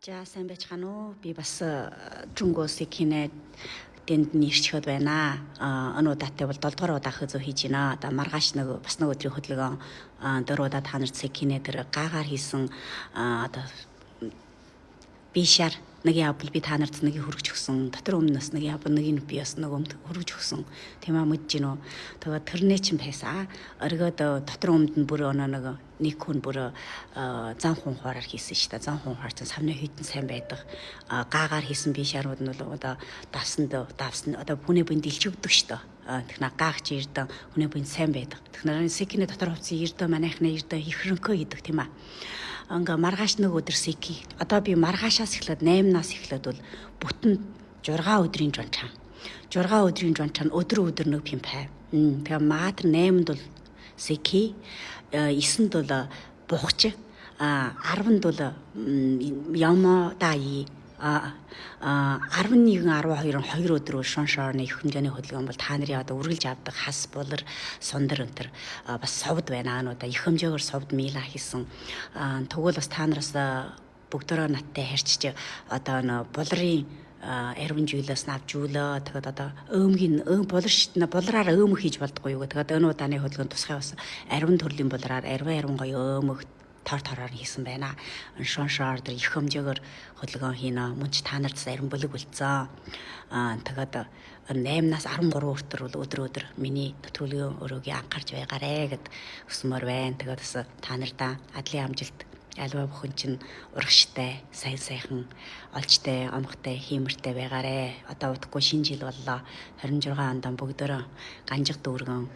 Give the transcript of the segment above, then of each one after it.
За сайн байцгаана уу? Би бас Жунгос кино тэнд нэрчхэд байна. Өнөөдөр бол 7 дугаар удаа хözөө хийж байна. Одоо маргааш нэг бас нэг өдрийн хөдөлгөөн 4 удаа та нарт кино тэр гаагаар хийсэн одоо бишар нэг явбал би та нарт нэг хөргөж өгсөн. Дотор өмнөөс нэг явбал нэг би бас нэг хөргөж өгсөн. Тийм аа мэдэж гинөө. Тэгээд тэрнээ чинь байсан. Оргиод дотор өмнөд нь бүр нэг хүн бүр зан хунхаараар хийсэн шүү дээ. Зан хунхаар чинь савны хитэн сайн байдаг. Гаагаар хийсэн бишарууд нь бол одоо давсан одоо бүний бүн дэлчигддэг шүү дээ. Техна гаагч ирдэн хүний бүн сайн байдаг. Технарын секиний дотор хувцсан ирдэн манайхны ирдэн ихрэнкөө хийдэг тийм аа. Ингээ маргааш нэг өдөр сики. Одоо би маргаашаас эхлээд 8-наас эхлээд бол бүтэн 6 өдрийн жончаа. 6 өдрийн жончаа өдөр нэг пимпай. Тэгээ маатар 8-нд бол сики, 9-нд бол бухч, 10-нд бол ямо даи, 11, 12 өдрөөр шоншоорны их хэмжээний хөдөлгөөн бол та нарын одоо үргэлж авдаг хас булар сундар өнтер бас совд байна. Одоо их хэмжээгээр совд мила хийсэн. Тэгвэл бас та нараас бүгдөө надтай харьцаж одоо булрын эрвэн жилээс авч үлээ. Тэгээд одоо булраар өөмөх хийж болдгоо юу. Тэгээд энэ удааны хөдөлгөөн тусгай бас арван төрлийн булраар арван гоё өөмөх тор хийсэн байна. Шоншоор дэр их хэмжээгээр хөдөлгөөн хийнэ. Мөнч та нарт зарим бүлэг үлдсэн. Тэгээд 8-наас 13 хүртэл бол өдөр миний төлөвлөгөө өрөөгийн анхаарч байгаарэ гэд өсмөр байна. Тэгээд бас та нартаа адлын амжилт альва бүхэн чинь урагштай, сайхан, олжтой, омгтой, хиймэртэй байгаарэ. Одоо удахгүй шинэ жил боллоо. 26 онд бүгдөө ганжиг дүүргэн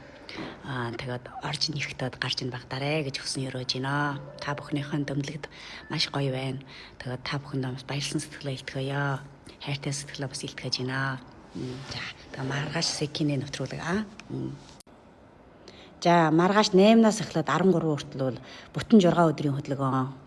тэгээд орж нэхтэд гарч ин багтаарэ гэж хүсэн өрөөж байна. Та бүхнийхэн дөмлөгд маш гоё байна. Тэгээд та бүхэнд баярлсан сэтгэлээ илтгэе. Хайртай сэтгэлээ бас илтгэж байна. За тэгээд маргааш секиний нэвтрүүлэг За маргааш 8-наас эхлээд 13 хүртэл бол бүтэн 6 өдрийн хөдөлгөөн